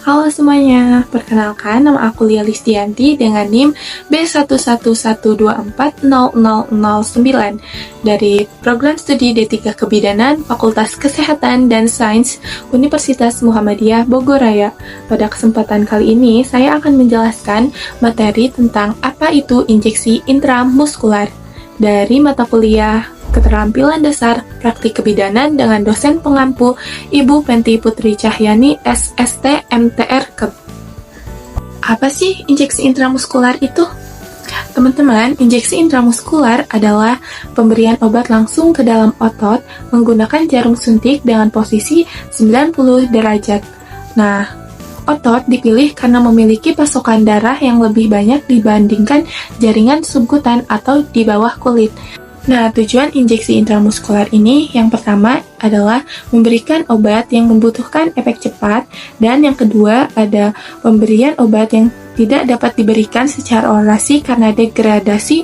Halo semuanya, perkenalkan nama aku Lia Listianti dengan NIM B111240009 dari Program Studi D3 Kebidanan Fakultas Kesehatan dan Sains Universitas Muhammadiyah Bogor Raya. Pada kesempatan kali ini, saya akan menjelaskan materi tentang apa itu injeksi intramuskular dari mata kuliah Keterampilan Dasar Praktik Kebidanan dengan dosen pengampu Ibu Penti Putri Cahyani SST MTR Keb. Apa sih injeksi intramuskular itu? Teman-teman, injeksi intramuskular adalah pemberian obat langsung ke dalam otot menggunakan jarum suntik dengan posisi 90 derajat. Nah, otot dipilih karena memiliki pasokan darah yang lebih banyak dibandingkan jaringan subkutan atau di bawah kulit. Nah, tujuan injeksi intramuskular ini yang pertama adalah memberikan obat yang membutuhkan efek cepat, dan yang kedua ada pemberian obat yang tidak dapat diberikan secara orasi karena degradasi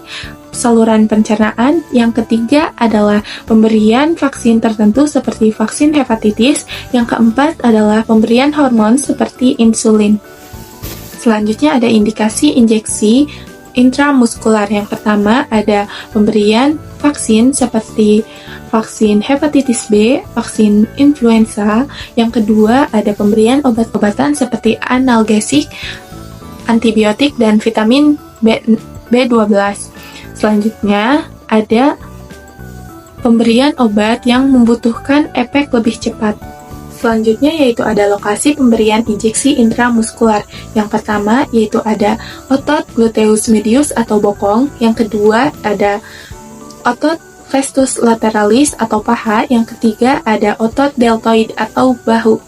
saluran pencernaan. Yang ketiga adalah pemberian vaksin tertentu seperti vaksin hepatitis. Yang keempat adalah pemberian hormon seperti insulin. Selanjutnya ada indikasi injeksi intramuskular. Yang pertama ada pemberian vaksin seperti vaksin hepatitis B, vaksin influenza. Yang kedua ada pemberian obat-obatan seperti analgesik, antibiotik, dan vitamin B12. Selanjutnya ada pemberian obat yang membutuhkan efek lebih cepat. Selanjutnya yaitu ada lokasi pemberian injeksi intramuskular. Yang pertama yaitu ada otot gluteus medius atau bokong. Yang kedua ada otot vastus lateralis atau paha. Yang ketiga ada otot deltoid atau bahu.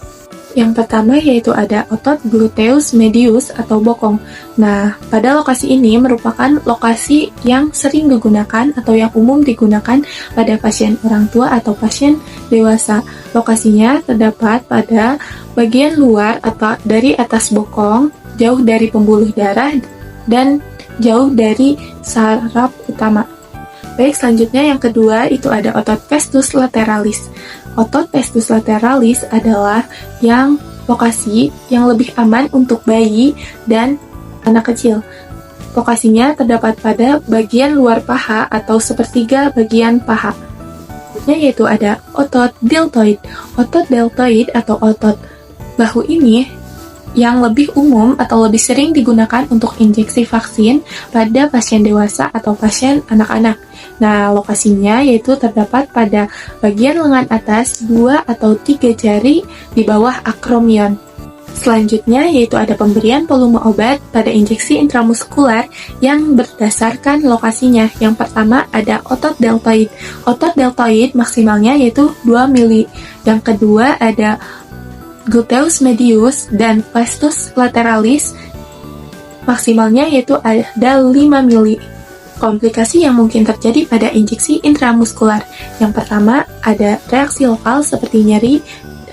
Yang pertama yaitu ada otot gluteus medius atau bokong. Nah, pada lokasi ini merupakan lokasi yang sering digunakan atau yang umum digunakan pada pasien orang tua atau pasien dewasa. Lokasinya terdapat pada bagian luar atau dari atas bokong, jauh dari pembuluh darah, dan jauh dari saraf utama. Baik, selanjutnya yang kedua itu ada otot vastus lateralis. Otot vastus lateralis adalah yang lokasi yang lebih aman untuk bayi dan anak kecil. Lokasinya terdapat pada bagian luar paha atau sepertiga bagian paha. Yaitu ada otot deltoid. Otot deltoid atau otot bahu ini yang lebih umum atau lebih sering digunakan untuk injeksi vaksin pada pasien dewasa atau pasien anak-anak. Nah, lokasinya yaitu terdapat pada bagian lengan atas 2 atau 3 jari di bawah akromion. Selanjutnya yaitu ada pemberian volume obat pada injeksi intramuskular yang berdasarkan lokasinya. Yang pertama ada otot deltoid. Otot deltoid maksimalnya yaitu 2 mili. Yang kedua ada gluteus medius dan vastus lateralis, maksimalnya yaitu ada 5 mili. Komplikasi yang mungkin terjadi pada injeksi intramuskular. Yang pertama ada reaksi lokal seperti nyeri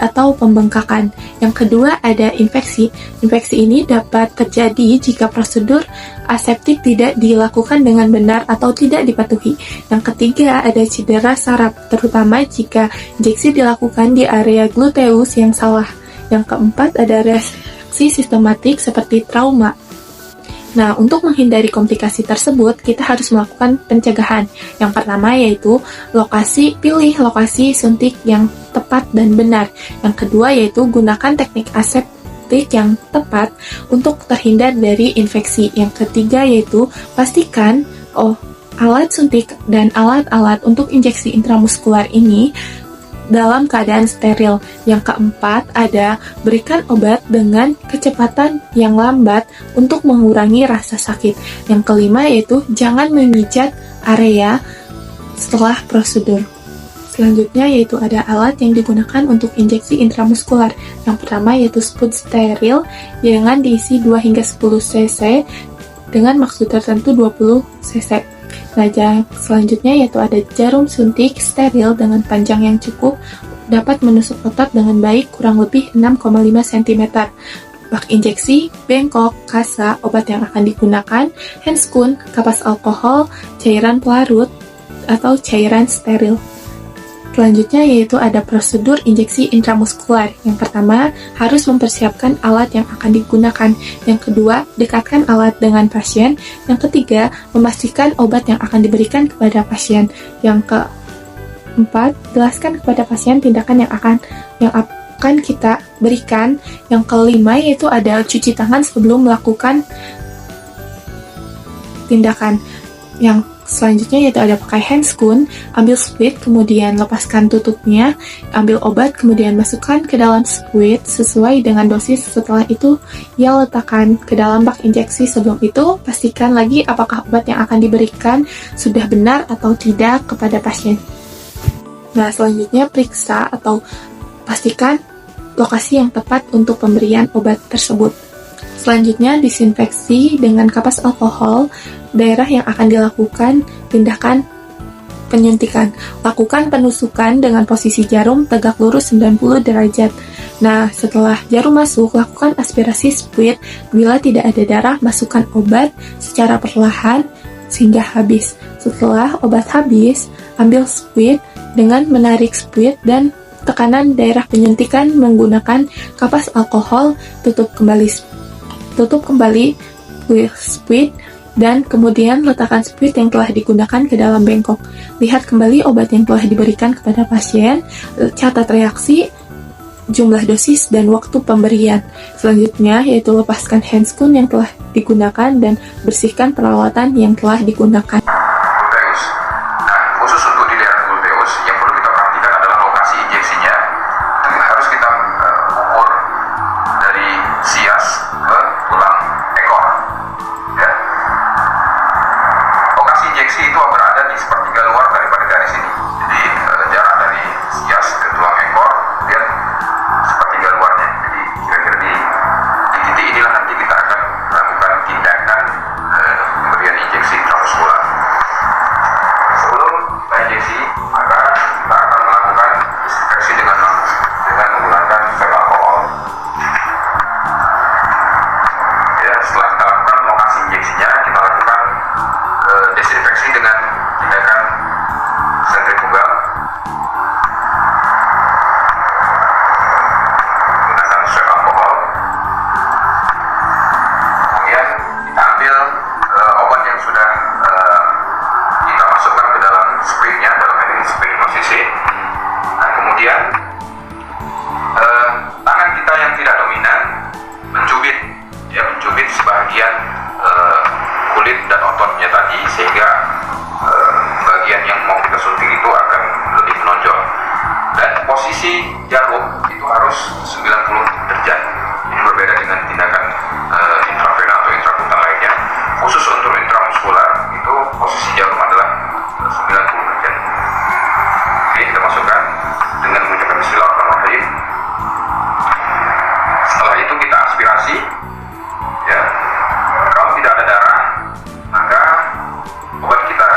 atau pembengkakan. Yang kedua ada infeksi. Infeksi ini dapat terjadi jika prosedur aseptik tidak dilakukan dengan benar atau tidak dipatuhi. Yang ketiga ada cedera saraf, terutama jika injeksi dilakukan di area gluteus yang salah. Yang keempat ada reaksi sistematik seperti trauma. Nah, untuk menghindari komplikasi tersebut, kita harus melakukan pencegahan. Yang pertama yaitu pilih lokasi suntik yang tepat dan benar. Yang kedua yaitu gunakan teknik aseptik yang tepat untuk terhindar dari infeksi. Yang ketiga yaitu pastikan alat suntik dan alat-alat untuk injeksi intramuskular ini dalam keadaan steril. Yang keempat ada berikan obat dengan kecepatan yang lambat untuk mengurangi rasa sakit. Yang kelima yaitu jangan memijat area setelah prosedur. Selanjutnya yaitu ada alat yang digunakan untuk injeksi intramuskular. Yang pertama yaitu spud steril dengan diisi 2 hingga 10 cc dengan maksud tertentu 20 cc. Nah, selanjutnya yaitu ada jarum suntik steril dengan panjang yang cukup, dapat menusuk otot dengan baik kurang lebih 6,5 cm. Bak injeksi, bengkok, kasa, obat yang akan digunakan, handscoon, kapas alkohol, cairan pelarut, atau cairan steril. Selanjutnya yaitu ada prosedur injeksi intramuskular. Yang pertama, harus mempersiapkan alat yang akan digunakan. Yang kedua, dekatkan alat dengan pasien. Yang ketiga, memastikan obat yang akan diberikan kepada pasien. Yang keempat, jelaskan kepada pasien tindakan yang akan kita berikan. Yang kelima yaitu ada cuci tangan sebelum melakukan tindakan. Yang selanjutnya yaitu ada pakai handscoon, ambil squid, kemudian lepaskan tutupnya, ambil obat, kemudian masukkan ke dalam squid sesuai dengan dosis. Setelah itu, ia letakkan ke dalam bak injeksi. Sebelum itu, pastikan lagi apakah obat yang akan diberikan sudah benar atau tidak kepada pasien. Nah, selanjutnya periksa atau pastikan lokasi yang tepat untuk pemberian obat tersebut. Selanjutnya, disinfeksi dengan kapas alkohol daerah yang akan dilakukan tindakan penyuntikan. Lakukan penusukan dengan posisi jarum tegak lurus 90 derajat. Nah, setelah jarum masuk, lakukan aspirasi squid. Bila tidak ada darah, masukkan obat secara perlahan sehingga habis. Setelah obat habis, ambil squid dengan menarik squid dan tekanan daerah penyuntikan menggunakan kapas alkohol, tutup kembali squid dan kemudian letakkan squid yang telah digunakan ke dalam bengkok. Lihat kembali obat yang telah diberikan kepada pasien, catat reaksi, jumlah dosis, dan waktu pemberian. Selanjutnya yaitu lepaskan handscoon yang telah digunakan dan bersihkan peralatan yang telah digunakan. Gluteus. Nah, khusus untuk di daerah gluteus, yang perlu kita perhatikan adalah lokasi injeksinya. Harus kita ukur dari sias ke tulang ekor. Ya. Lokasi injeksi itu berada di sepertiga luar daripada garis ini. Jadi jarak dari sias ke tulang ekor, kemudian sepertiga luarnya. Jadi kira-kira di titik inilah nanti kita akan melakukan tindakan pemberian injeksi intramuskular. Sebelum kita injeksi, maka kita akan melakukan disinfeksi dengan menggunakan swab alkohol. Ya, setelah kita lakukan lokasi injeksinya, kita lakukan desinfeksi dengan tindakan sentrifugal menggunakan swab alkohol. Kemudian kita ambil obat yang sudah kita masukkan ke dalam squidnya, dalam ini squid cc. Nah, kemudian tangan kita yang tidak dominan mencubit sebagian kulit dan ototnya tadi, sehingga bagian yang mau kita suntik itu akan lebih menonjol. Dan posisi jarum itu harus 90 derajat. Ini berbeda dengan tindakan intravena atau intrakutan lainnya. Khusus untuk intramuskular itu posisi jarum adalah 90 derajat. Oke, kita masukkan dengan mengucapkan bismillahirrahmanirrahim. Setelah itu kita aspirasi. Ya, kalau tidak ada darah, maka obat kita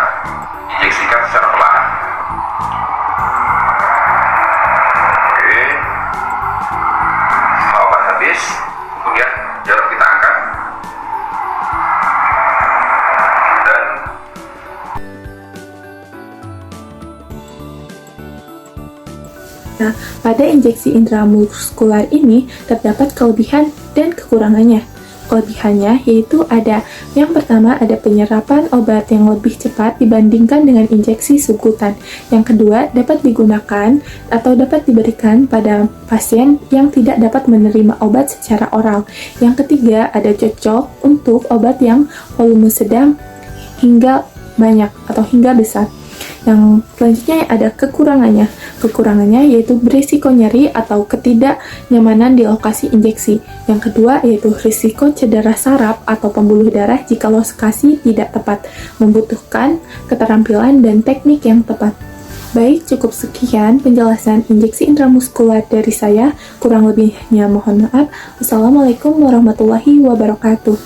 injeksikan secara perlahan. Oke, setelah obat habis, kemudian jarum kita angkat dan Nah, pada injeksi intramuskular ini terdapat kelebihan dan kekurangannya. Kelebihannya yaitu ada yang pertama, ada penyerapan obat yang lebih cepat dibandingkan dengan injeksi subkutan. Yang kedua, dapat digunakan atau dapat diberikan pada pasien yang tidak dapat menerima obat secara oral. Yang ketiga, ada cocok untuk obat yang volume sedang hingga banyak atau hingga besar. Yang selanjutnya ada kekurangannya. Kekurangannya yaitu berisiko nyeri atau ketidaknyamanan di lokasi injeksi. Yang kedua yaitu risiko cedera saraf atau pembuluh darah jika lokasi tidak tepat, membutuhkan keterampilan dan teknik yang tepat. Baik, cukup sekian penjelasan injeksi intramuskular dari saya. Kurang lebihnya mohon maaf. Wassalamualaikum warahmatullahi wabarakatuh.